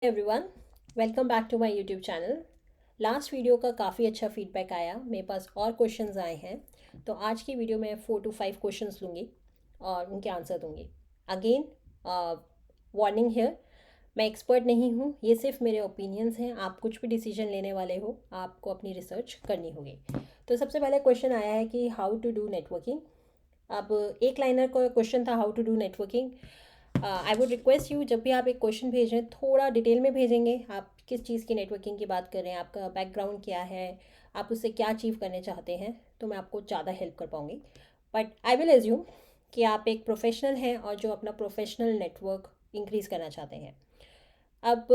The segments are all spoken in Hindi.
Everyone, welcome back to my YouTube channel. Last video का काफ़ी अच्छा फीडबैक आया, मेरे पास और क्वेश्चंस आए हैं। तो आज की वीडियो में 4 to 5 क्वेश्चंस लूँगी और उनके आंसर दूँगी। अगेन वार्निंग हियर, मैं एक्सपर्ट नहीं हूँ, ये सिर्फ मेरे ओपिनियंस हैं। आप कुछ भी डिसीजन लेने वाले हो, आपको अपनी रिसर्च करनी होगी। तो सबसे पहले क्वेश्चन आया है कि हाउ टू डू नेटवर्किंग। अब एक लाइनर का क्वेश्चन था, how to do networking. I would request you, जब भी आप एक क्वेश्चन भेज रहे हैं थोड़ा डिटेल में भेजेंगे। आप किस चीज़ की नेटवर्किंग की बात कर रहे हैं, आपका बैकग्राउंड क्या है, आप उससे क्या अचीव करने चाहते हैं, तो मैं आपको ज़्यादा हेल्प कर पाऊँगी। बट आई विल एज्यूम कि आप एक प्रोफेशनल हैं और जो अपना प्रोफेशनल नेटवर्क इंक्रीज़ करना चाहते हैं। अब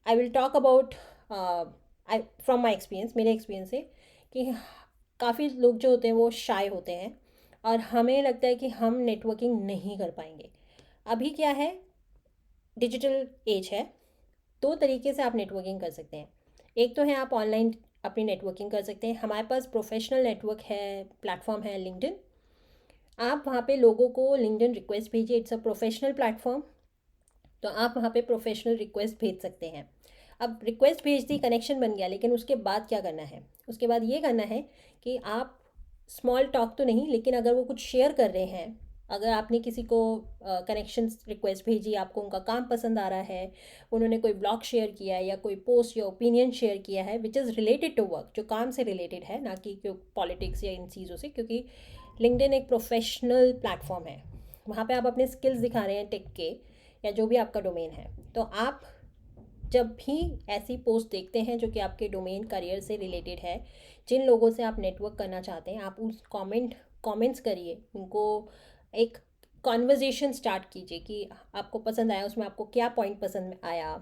I will talk about I from my experience, मेरे एक्सपीरियंस से कि काफ़ी लोग जो होते हैं वो शाय होते हैं और हमें लगता है कि हम नेटवर्किंग नहीं कर पाएंगे। अभी क्या है, डिजिटल एज है। दो तरीके से आप नेटवर्किंग कर सकते हैं। एक तो है आप ऑनलाइन अपनी नेटवर्किंग कर सकते हैं। हमारे पास प्रोफेशनल नेटवर्क है, प्लेटफॉर्म है लिंक्डइन। आप वहाँ पे लोगों को लिंक्डइन रिक्वेस्ट भेजिए, इट्स अ प्रोफेशनल प्लेटफॉर्म। तो आप वहाँ पे प्रोफेशनल रिक्वेस्ट भेज सकते हैं। अब रिक्वेस्ट भेज दी, कनेक्शन बन गया, लेकिन उसके बाद क्या करना है? उसके बाद ये करना है कि आप स्मॉल टॉक तो नहीं, लेकिन अगर वो कुछ शेयर कर रहे हैं, अगर आपने किसी को कनेक्शन रिक्वेस्ट भेजी, आपको उनका काम पसंद आ रहा है, उन्होंने कोई ब्लॉग शेयर किया है या कोई पोस्ट या ओपिनियन शेयर किया है which is related to work, जो काम से रिलेटेड है, ना कि पॉलिटिक्स या इन चीज़ों से, क्योंकि लिंक्डइन एक प्रोफेशनल प्लेटफॉर्म है। वहाँ पे आप अपने स्किल्स दिखा रहे हैं टेक के या जो भी आपका डोमेन है। तो आप जब भी ऐसी पोस्ट देखते हैं जो कि आपके डोमेन करियर से रिलेटेड है, जिन लोगों से आप नेटवर्क करना चाहते हैं, आप उस कमेंट्स करिए उनको। एक कॉन्वर्जेशन स्टार्ट कीजिए कि आपको पसंद आया, उसमें आपको क्या पॉइंट पसंद आया,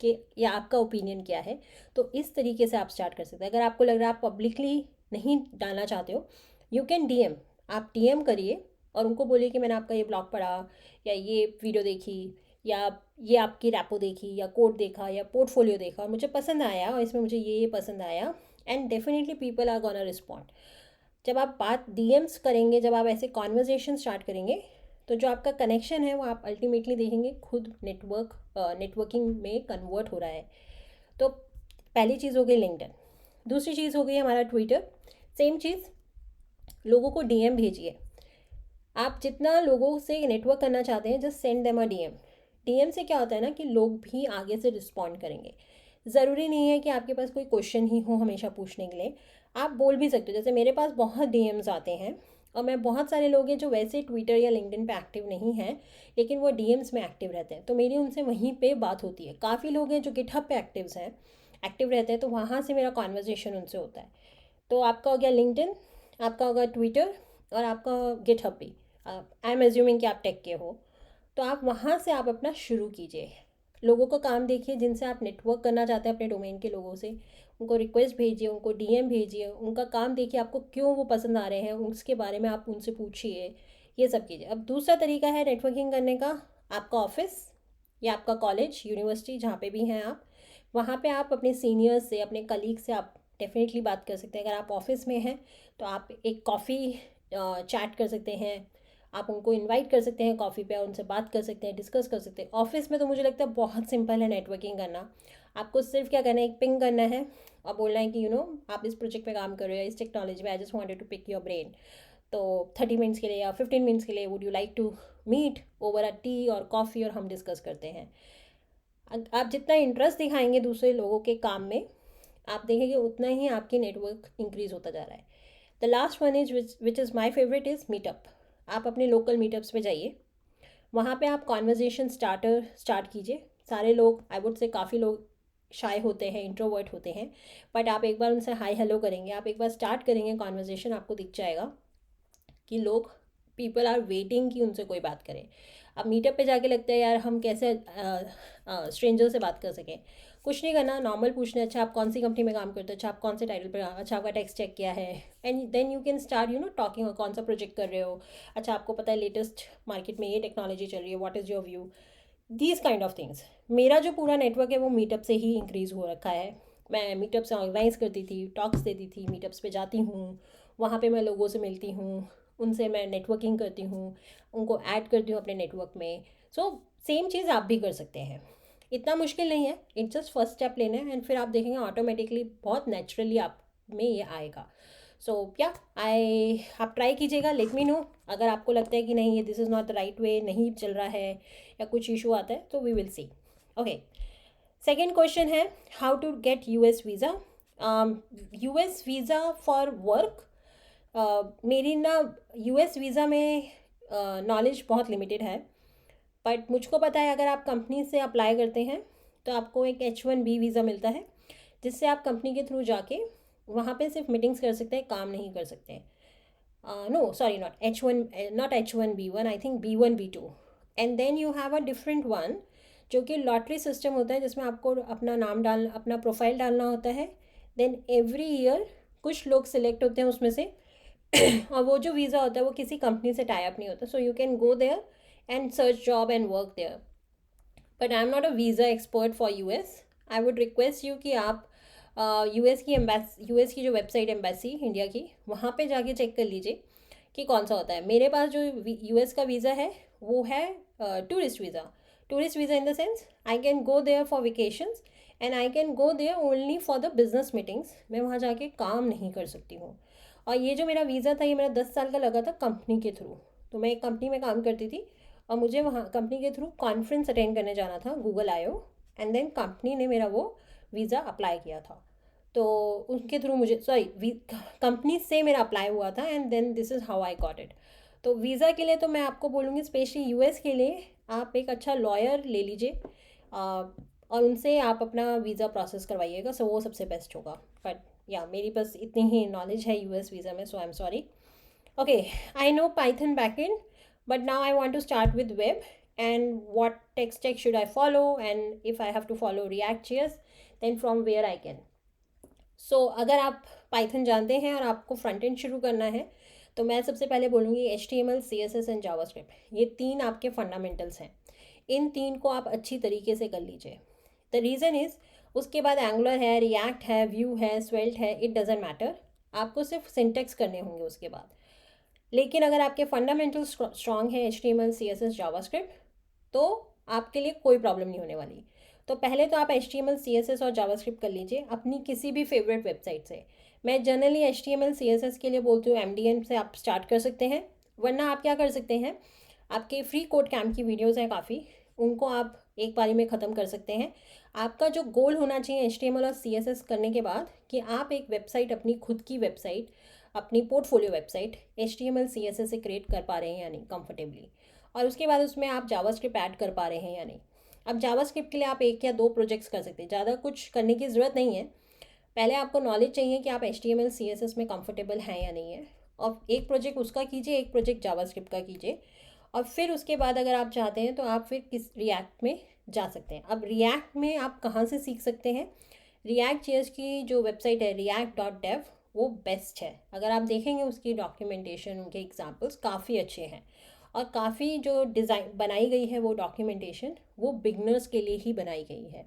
कि या आपका ओपिनियन क्या है। तो इस तरीके से आप स्टार्ट कर सकते हैं। अगर आपको लग रहा है आप पब्लिकली नहीं डालना चाहते हो, यू कैन डीएम। आप डीएम करिए और उनको बोलिए कि मैंने आपका ये ब्लॉग पढ़ा या ये वीडियो देखी या ये आपकी रैपो देखी या कोड देखा या पोर्टफोलियो देखा और मुझे पसंद आया और इसमें मुझे ये पसंद आया, and definitely people are gonna respond. जब आप बात डीएम्स करेंगे, जब आप ऐसे कॉन्वर्जेशन स्टार्ट करेंगे, तो जो आपका कनेक्शन है वो आप अल्टीमेटली देखेंगे खुद नेटवर्किंग में कन्वर्ट हो रहा है। तो पहली चीज़ हो गई लिंक्डइन। दूसरी चीज़ हो गई हमारा ट्विटर। सेम चीज़, लोगों को डीएम भेजिए। आप जितना लोगों से नेटवर्क करना चाहते हैं, just send them a DM. DM से क्या होता है ना कि लोग भी आगे से रिस्पॉन्ड करेंगे। ज़रूरी नहीं है कि आपके पास कोई क्वेश्चन ही हो हमेशा पूछने के लिए। आप बोल भी सकते हो, जैसे मेरे पास बहुत डीएम्स आते हैं और मैं बहुत सारे लोग हैं जो वैसे ट्विटर या लिंक्डइन पे एक्टिव नहीं हैं, लेकिन वो डीएम्स में एक्टिव रहते हैं, तो मेरी उनसे वहीं पे बात होती है। काफ़ी लोग हैं जो गिटहब पे एक्टिव रहते हैं, तो वहाँ से मेरा कॉन्वर्जेशन उनसे होता है। तो आपका हो गया लिंक्डइन, आपका होगा ट्विटर और आपका गिटहब भी। आई एम एज्यूमिंग कि आप टेक के हो, तो आप वहाँ से आप अपना शुरू कीजिए। लोगों का काम देखिए जिनसे आप नेटवर्क करना चाहते हैं अपने डोमेन के लोगों से, उनको रिक्वेस्ट भेजिए, उनको डीएम भेजिए, उनका काम देखिए, आपको क्यों वो पसंद आ रहे हैं उसके बारे में आप उनसे पूछिए। ये सब कीजिए। अब दूसरा तरीका है नेटवर्किंग करने का, आपका ऑफिस या आपका कॉलेज यूनिवर्सिटी जहाँ पे भी हैं आप, वहाँ पे आप अपने सीनियर्स से, अपने कलीग से आप डेफिनेटली बात कर सकते हैं। अगर आप ऑफिस में हैं तो आप एक कॉफ़ी चैट कर सकते हैं, आप उनको इनवाइट कर सकते हैं कॉफ़ी पे और उनसे बात कर सकते हैं, डिस्कस कर सकते हैं। ऑफिस में तो मुझे लगता है बहुत सिंपल है नेटवर्किंग करना। आपको सिर्फ क्या करना है, एक पिंग करना है और बोलना है कि आप इस प्रोजेक्ट पे काम कर रहे हो, इस टेक्नोलॉजी में, I just wanted to pick your brain. तो 30 मिनट्स के लिए या 15 मिनट्स के लिए would you like to meet over a tea और कॉफ़ी, और हम डिस्कस करते हैं। आप जितना इंटरेस्ट दिखाएंगे दूसरे लोगों के काम में, आप देखेंगे उतना ही आपकी नेटवर्क इंक्रीज होता जा रहा है। The last one is which is my favourite is meetup. आप अपने लोकल मीटअप्स पे जाइए, वहाँ पे आप कॉन्वर्जेशन स्टार्ट कीजिए। सारे लोग, आई वुड से काफ़ी लोग शाय होते हैं, इंट्रोवर्ट होते हैं, बट आप एक बार उनसे हाय हेलो करेंगे, आप एक बार स्टार्ट करेंगे कॉन्वर्जेशन, आपको दिख जाएगा कि लोग, पीपल आर वेटिंग कि उनसे कोई बात करे। अब मीटअप पे जाके लगता है यार हम कैसे स्ट्रेंजर से बात कर सकें। कुछ नहीं करना, नॉर्मल पूछना, अच्छा आप कौन सी कंपनी में काम करते हो, अच्छा आप कौन से टाइटल पर, अच्छा आपका टेक्स्ट चेक किया है, and then you can start talking, कौन सा प्रोजेक्ट कर रहे हो, अच्छा आपको पता है लेटेस्ट मार्केट में ये टेक्नोलॉजी चल रही है, what is your view, these kind of things. मेरा जो पूरा नेटवर्क है वो मीटअप से ही इंक्रीज़ हो रखा है। मैं मीटअप से ऑर्गेनाइज़ करती थी, टॉक्स देती थी, मीटअप्स पे जाती हूँ, वहाँ पे मैं लोगों से मिलती हूँ, उनसे मैं नेटवर्किंग करती हूँ, उनको ऐड करती हूँ अपने नेटवर्क में। सो सेम चीज़ आप भी कर सकते हैं। इतना मुश्किल नहीं है, इट जस्ट फर्स्ट स्टेप लेना है, एंड फिर आप देखेंगे ऑटोमेटिकली बहुत नेचुरली आप में ये आएगा. सो या आई आप ट्राई कीजिएगा, लेट मी नो. अगर आपको लगता है कि नहीं ये this is not the right way, नहीं चल रहा है या कुछ इशू आता है, तो we will see. Okay, second question है, how to get US visa. US visa for work. मेरी ना US वीज़ा में नॉलेज बहुत लिमिटेड है, बट मुझको पता है अगर आप कंपनी से अप्लाई करते हैं तो आपको एक H1B वीज़ा मिलता है, जिससे आप कंपनी के थ्रू जाके वहाँ पे सिर्फ मीटिंग्स कर सकते हैं, काम नहीं कर सकते हैं. No sorry, not H1, not H1B1, I think B1 B2. And then you have a different one जो कि लॉटरी सिस्टम होता है, जिसमें आपको अपना नाम डाल अपना प्रोफाइल डालना होता है. देन एवरी ईयर कुछ लोग सिलेक्ट होते हैं उसमें से और वो जो वीज़ा होता है वो किसी कंपनी से टाई अप नहीं होता, so you can go there and search job and work there. But I am not a visa expert for US. I would request you कि आप US की जो वेबसाइट एम्बेसी इंडिया की, वहाँ पे जाके चेक कर लीजिए कि कौन सा होता है. मेरे पास जो US का वीज़ा है वो है tourist visa. Tourist visa in the sense I can go there for vacations and I can go there only for the business meetings. मैं वहाँ जाके काम नहीं कर सकती हूँ. और ये जो मेरा वीज़ा था ये मेरा 10 साल का लगा था कंपनी के थ्रू. तो मैं एक कंपनी में काम करती थी और मुझे वहाँ कंपनी के थ्रू कॉन्फ्रेंस अटेंड करने जाना था, Google I/O. And than company ने मेरा वो वीज़ा अप्लाई किया था. तो उनके थ्रू मुझे सॉरी कंपनी से मेरा अप्लाई हुआ था, and then this is how I got it. तो वीज़ा के लिए तो मैं आपको बोलूँगी स्पेशली US के लिए आप एक अच्छा लॉयर ले लीजिए और उनसे आप अपना वीज़ा प्रोसेस करवाइएगा. सो वो सबसे बेस्ट होगा. बट या मेरी बस इतनी ही नॉलेज है US वीज़ा में, so I am sorry. Okay, I know Python backend, but now I want to start with web, and what tech stack should I follow, and if I have to follow React.js, then from where I can. So अगर आप Python जानते हैं और आपको फ्रंट एंड शुरू करना है, तो मैं सबसे पहले बोलूँगी HTML, CSS एंड जावास्क्रिप्ट. ये तीन आपके फंडामेंटल्स हैं. इन तीन को आप अच्छी तरीके से कर लीजिए. द रीज़न इज़ उसके बाद एंगुलर है, रिएक्ट है, व्यू है, स्वेल्ट है, इट डजेंट मैटर. आपको सिर्फ सिंटेक्स करने होंगे उसके बाद. लेकिन अगर आपके फंडामेंटल स्ट्रॉन्ग है HTML, CSS, जावास्क्रिप्ट, तो आपके लिए कोई प्रॉब्लम नहीं होने वाली. तो पहले तो आप HTML, CSS और जावास्क्रिप्ट कर लीजिए अपनी किसी भी फेवरेट वेबसाइट से. मैं जनरली HTML, CSS के लिए बोलती हूँ MDN से आप स्टार्ट कर सकते हैं. वरना आप क्या कर सकते हैं, आपके फ्री कोड कैम्प की वीडियोज़ हैं काफ़ी, उनको आप एक बारी में ख़त्म कर सकते हैं. आपका जो गोल होना चाहिए HTML और CSS करने के बाद, कि आप एक वेबसाइट, अपनी खुद की वेबसाइट, अपनी पोर्टफोलियो वेबसाइट HTML, CSS से क्रिएट कर पा रहे हैं या नहीं कंफर्टेबली. और उसके बाद उसमें आप जावास्क्रिप्ट ऐड कर पा रहे हैं या नहीं. अब जावास्क्रिप्ट के लिए आप 1 या 2 प्रोजेक्ट्स कर सकते हैं, ज़्यादा कुछ करने की ज़रूरत नहीं है. पहले आपको नॉलेज चाहिए कि आप HTML, CSS में कंफर्टेबल हैं या नहीं है, और एक प्रोजेक्ट उसका कीजिए, एक प्रोजेक्ट जावास्क्रिप्ट का कीजिए. और फिर उसके बाद अगर आप चाहते हैं तो आप फिर किस रिएक्ट में जा सकते हैं. अब रिएक्ट में आप कहाँ से सीख सकते हैं, React.js की जो वेबसाइट है react.dev, वो बेस्ट है. अगर आप देखेंगे उसकी डॉक्यूमेंटेशन, उनके एग्जांपल्स काफ़ी अच्छे हैं, और काफ़ी जो डिज़ाइन बनाई गई है वो डॉक्यूमेंटेशन वो बिगनर्स के लिए ही बनाई गई है.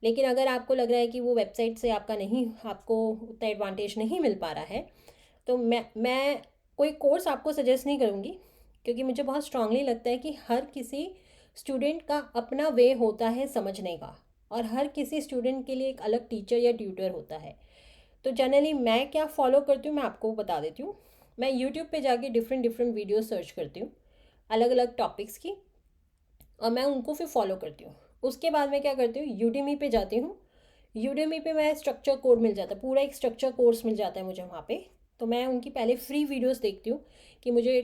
लेकिन अगर आपको लग रहा है कि वो वेबसाइट से आपको उतना एडवांटेज नहीं मिल पा रहा है, तो मैं कोई कोर्स आपको सजेस्ट नहीं करूँगी, क्योंकि मुझे बहुत स्ट्रांगली लगता है कि हर किसी स्टूडेंट का अपना वे होता है समझने का, और हर किसी स्टूडेंट के लिए एक अलग टीचर या ट्यूटर होता है. तो जनरली मैं क्या फ़ॉलो करती हूँ मैं आपको बता देती हूँ. मैं यूट्यूब पे जाके डिफरेंट डिफरेंट वीडियो सर्च करती हूँ अलग अलग टॉपिक्स की, और मैं उनको फिर फॉलो करती हूँ. उसके बाद मैं क्या करती हूँ, यूडेमी पे जाती हूँ. यूडेमी पे मैं स्ट्रक्चर कोड मिल जाता है, पूरा एक स्ट्रक्चर कोर्स मिल जाता है मुझे वहाँ पे. तो मैं उनकी पहले फ्री वीडियोस देखती हूँ कि मुझे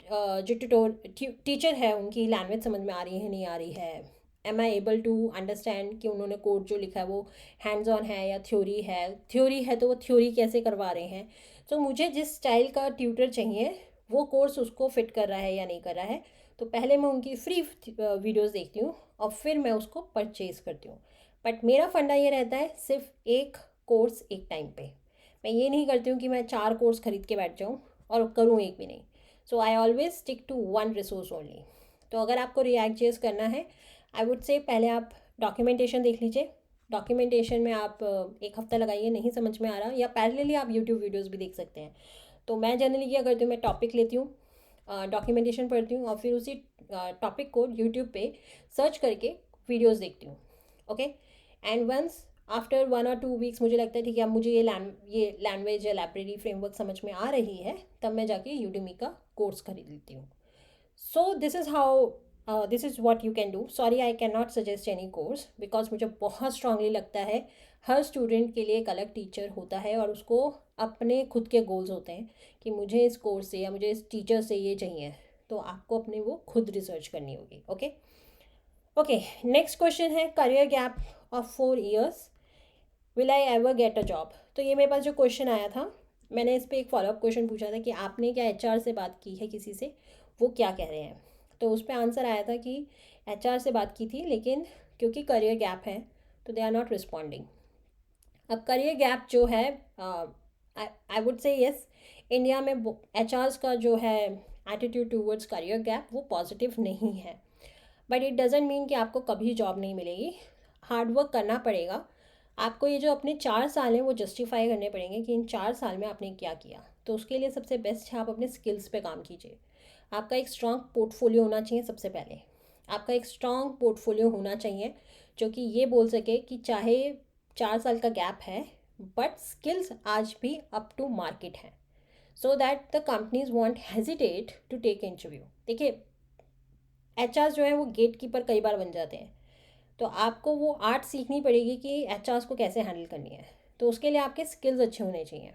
जो टीचर है उनकी लैंग्वेज समझ में आ रही है नहीं आ रही है, am I able to understand कि उन्होंने कोड जो लिखा है वो हैंड्स ऑन है या थ्योरी है तो वो थ्योरी कैसे करवा रहे हैं. तो मुझे जिस स्टाइल का ट्यूटर चाहिए वो कोर्स उसको फिट कर रहा है या नहीं कर रहा है. तो पहले मैं उनकी फ्री वीडियोस देखती हूँ और फिर मैं उसको परचेज़ करती हूँ. बट मेरा फंडा ये रहता है सिर्फ एक कोर्स एक टाइम पे. मैं ये नहीं करती हूँ कि मैं 4 कोर्स खरीद के बैठ जाऊँ और करूँ एक भी नहीं. So I always stick to one resource only. तो अगर आपको React.js करना है, आई वुड से पहले आप डॉक्यूमेंटेशन देख लीजिए. डॉक्यूमेंटेशन में आप 1 हफ्ता लगाइए, नहीं समझ में आ रहा या पैरेलली आप यूट्यूब वीडियोज़ भी देख सकते हैं. तो मैं जनरली क्या करती हूँ, मैं टॉपिक लेती हूँ, डॉक्यूमेंटेशन पढ़ती हूँ, और फिर उसी टॉपिक को यूट्यूब पे सर्च करके वीडियोस देखती हूँ. Okay. And once after 1 or 2 weeks मुझे लगता है ठीक है अब मुझे ये लैंग्वेज या लाइब्रेरी फ्रेमवर्क समझ में आ रही है, तब मैं जाके यूडेमी का कोर्स खरीद लेती हूँ। So this is how this is what you can do. Sorry I can not suggest any course because मुझे बहुत स्ट्रांगली लगता है हर स्टूडेंट के लिए एक अलग टीचर होता है और उसको अपने खुद के गोल्स होते हैं कि मुझे इस कोर्स से या मुझे इस टीचर से ये चाहिए, तो आपको अपने वो खुद रिसर्च करनी होगी। ओके ओके, नेक्स्ट क्वेश्चन है career gap of 4 years, will I ever get a job. तो ये मेरे पास जो क्वेश्चन आया था, मैंने इस पर एक फॉलोअप क्वेश्चन पूछा था कि आपने क्या एचआर से बात की है किसी से, वो क्या कह रहे हैं। तो उस पर आंसर आया था कि एचआर से बात की थी लेकिन क्योंकि करियर गैप है तो दे आर नॉट रिस्पॉन्डिंग। अब करियर गैप जो है, आई वुड से यस, इंडिया में एच का जो है एटीट्यूड टूवर्ड्स करियर गैप वो पॉजिटिव नहीं है, बट इट डजेंट मीन कि आपको कभी जॉब नहीं मिलेगी। हार्डवर्क करना पड़ेगा आपको। ये जो अपने 4 साल हैं वो जस्टिफाई करने पड़ेंगे कि इन 4 साल में आपने क्या किया। तो उसके लिए सबसे बेस्ट है आप अपने स्किल्स पे काम कीजिए। आपका एक स्ट्रॉन्ग पोर्टफोलियो होना चाहिए। सबसे पहले आपका एक स्ट्रॉन्ग पोर्टफोलियो होना चाहिए जो कि ये बोल सके कि चाहे 4 साल का गैप है बट स्किल्स आज भी अप टू मार्केट हैं, so that the companies won't hesitate to take interview. देखिए एच जो है वो गेट कीपर कई बार बन जाते हैं, तो आपको वो आर्ट सीखनी पड़ेगी कि एच को कैसे हैंडल करनी है। तो उसके लिए आपके स्किल्स अच्छे होने चाहिए।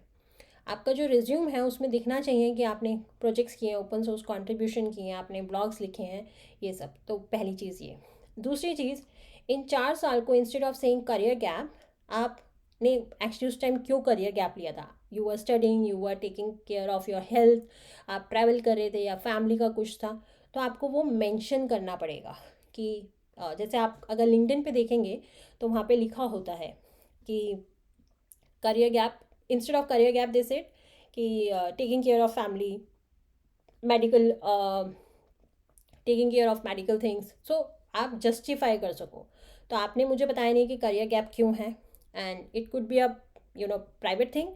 आपका जो रिज्यूम है उसमें दिखना चाहिए कि आपने प्रोजेक्ट्स किए हैं, ओपन सोर्स कंट्रीब्यूशन किए हैं, आपने ब्लॉग्स लिखे हैं, ये सब। तो पहली चीज़ ये। दूसरी चीज़, इन 4 साल को instead of saying career gap, आपने एक्चुअली उस टाइम क्यों करियर गैप लिया था। You are studying, you are taking care of your health, आप ट्रैवल कर रहे थे या फैमिली का कुछ था, तो आपको वो मेंशन करना पड़ेगा कि जैसे आप अगर लिंक्डइन पे देखेंगे तो वहाँ पे लिखा होता है कि career gap, instead of career gap they said कि taking care of family, medical, taking care of medical things. So आप जस्टिफाई कर सको। तो आपने मुझे बताया नहीं कि करियर गैप क्यों है, and it could be a private thing,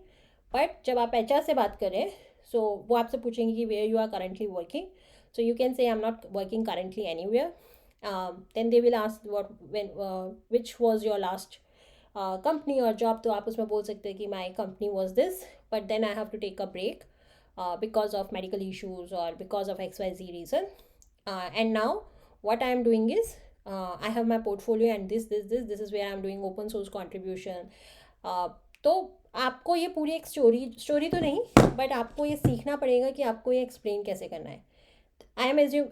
but जब आप एच से बात करें सो वो आपसे पूछेंगे कि where you are currently working, so you can say I am not working currently anywhere. Then they will ask what when which was your last company और जॉब, तो आप उसमें बोल सकते हैं कि my company was this but then I have to take a break because of medical issues और because of XYZ reason, and now what I am doing is I have my portfolio and this is where I am doing open source contribution. तो आपको ये पूरी एक स्टोरी तो नहीं, बट आपको ये सीखना पड़ेगा कि आपको ये एक्सप्लेन कैसे करना है। I am assume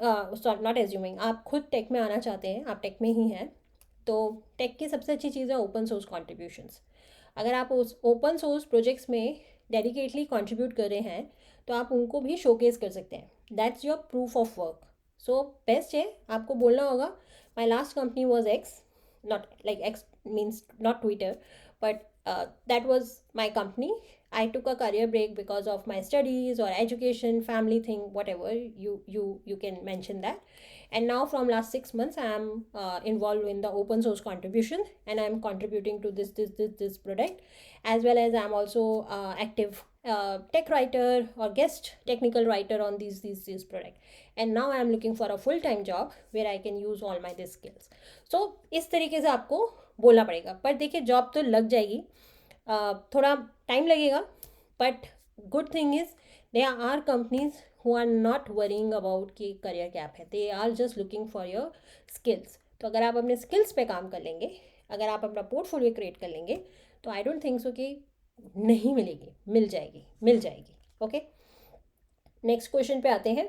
not assuming, आप खुद टेक में आना चाहते हैं, आप टेक में ही हैं, तो टेक की सबसे अच्छी चीज़ है ओपन सोर्स कॉन्ट्रीब्यूशंस। अगर आप उस ओपन सोर्स प्रोजेक्ट्स में डेडिकेटली कंट्रीब्यूट कर रहे हैं तो आप उनको भी शोकेस कर सकते हैं। That's your proof of work. So best है आपको बोलना होगा my last company was x, not like x means not Twitter, but that was my company. I took a career break because of my studies or education, family thing, whatever you can mention that. And now from last 6 months I am involved in the open source contribution and I am contributing to this product, as well as I am also active tech writer or guest technical writer on these product. And now I am looking for a full time job where I can use all my these skills. So इस तरीके से आपको बोलना पड़ेगा, पर देखिए जॉब तो लग जाएगी, थोड़ा टाइम लगेगा, but good thing is they are companies who are not worrying about कि करियर गैप है, they are just looking for your skills. तो अगर आप अपने स्किल्स पे काम कर लेंगे, अगर आप अपना पोर्टफोलियो क्रिएट कर लेंगे, तो आई डोंट थिंक सो कि नहीं मिलेगी, मिल जाएगी, मिल जाएगी। ओके, नेक्स्ट क्वेश्चन पे आते हैं।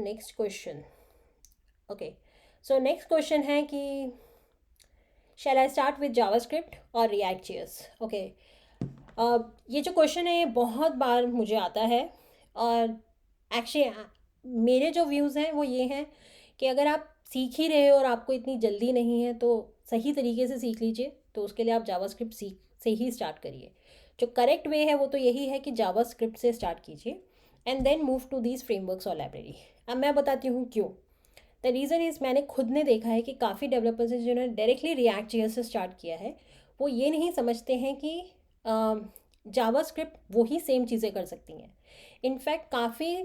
Next question, okay, so next question है कि शैल आई स्टार्ट विद जावास्क्रिप्ट और React.js? ओके, ये जो क्वेश्चन है ये बहुत बार मुझे आता है, और एक्चुअली मेरे जो व्यूज़ हैं वो ये हैं कि अगर आप सीख ही रहे हो और आपको इतनी जल्दी नहीं है तो सही तरीके से सीख लीजिए। तो उसके लिए आप जावास्क्रिप्ट सीख से ही स्टार्ट करिए। जो करेक्ट वे है वो तो यही है कि जावास्क्रिप्ट से स्टार्ट कीजिए and then move to these frameworks और लाइब्रेरी। अब मैं बताती हूँ क्यों। द रीज़न इज़, मैंने खुद ने देखा है कि काफ़ी डेवलपर्स हैं जिन्होंने डायरेक्टली React.js से स्टार्ट किया है, वो ये नहीं समझते हैं कि जावास्क्रिप्ट वही सेम चीज़ें कर सकती हैं। इनफैक्ट काफ़ी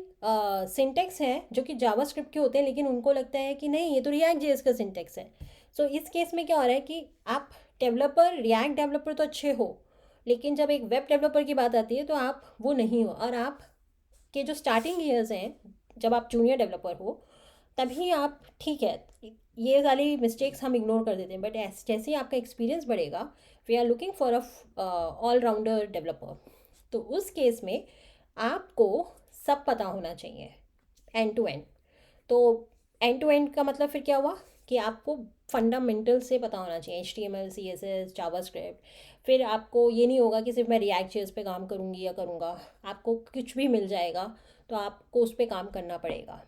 सिंटेक्स हैं जो कि जावास्क्रिप्ट के होते हैं, लेकिन उनको लगता है कि नहीं, ये तो रिएक्ट जेएस का सिंटेक्स है। सो इस केस में क्या हो रहा है कि आप डेवलपर, रिएक्ट डेवलपर तो अच्छे हो, लेकिन जब एक वेब डेवलपर की बात आती है तो आप वो नहीं हो। और आप के जो स्टार्टिंग ईयर्स हैं, जब आप जूनियर डेवलपर हो, तभी आप ठीक है, ये वाली मिस्टेक्स हम इग्नोर कर देते हैं, बट जैसे ही आपका एक्सपीरियंस बढ़ेगा, we are looking for a all rounder developer. तो उस केस में आपको सब पता होना चाहिए, एंड टू एंड। तो एंड टू एंड का मतलब फिर क्या हुआ कि आपको फंडामेंटल से पता होना चाहिए, H T M L, C S S, JavaScript. फिर आपको ये नहीं होगा कि सिर्फ मैं रिएक्ट जेएस पे काम करूँगी या करूँगा, आपको कुछ भी मिल जाएगा तो आपको उस पर काम करना पड़ेगा।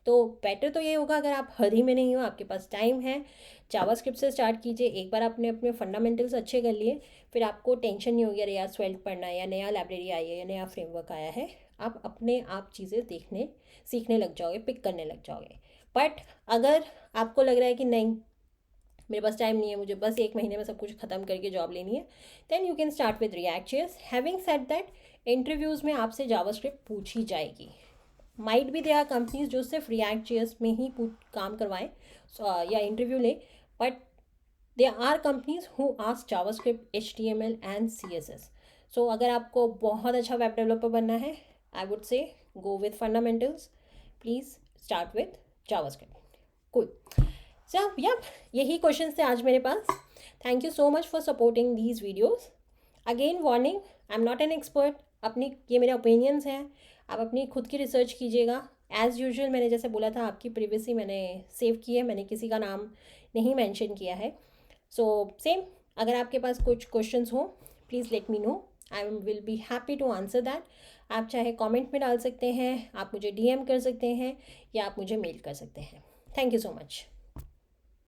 तो बेटर तो ये होगा, अगर आप हरी में नहीं हो, आपके पास टाइम है, जावास्क्रिप्ट से स्टार्ट कीजिए। एक बार आपने अपने फंडामेंटल्स अच्छे कर लिए, फिर आपको टेंशन नहीं होगी अरे यार स्वेल्ट पढ़ना है, या नया लाइब्रेरी आई है, या नया फ्रेमवर्क आया है। आप अपने आप चीज़ें देखने सीखने लग जाओगे, पिक करने लग जाओगे। बट अगर आपको लग रहा है कि नहीं, मेरे पास टाइम नहीं है, मुझे बस 1 महीने में सब कुछ ख़त्म करके जॉब लेनी है, then you can start with React JS. Having said that, interviews में आपसे जावास्क्रिप्ट पूछी जाएगी। माइट भी देयर आर कंपनीज जो सिर्फ रिएक्ट जेएस में ही काम करवाएं या इंटरव्यू लें, but there are companies who ask JavaScript, HTML and CSS. So अगर आपको बहुत अच्छा वेब डेवलपर बनना है, I would say go with fundamentals, please start with JavaScript. Cool. So yup, यही क्वेश्चन थे आज मेरे पास। Thank you so much for supporting these videos. Again warning, I am not an expert, अपनी ये मेरे ओपिनियंस हैं, आप अपनी खुद की रिसर्च कीजिएगा। एज़ यूजुअल मैंने जैसे बोला था, आपकी प्रिवेसी मैंने सेव की है, मैंने किसी का नाम नहीं मेंशन किया है। सो सेम, अगर आपके पास कुछ क्वेश्चंस हो, please let me know, I will be happy to answer that. आप चाहे कमेंट में डाल सकते हैं, आप मुझे डीएम कर सकते हैं, या आप मुझे मेल कर सकते हैं। Thank you so much.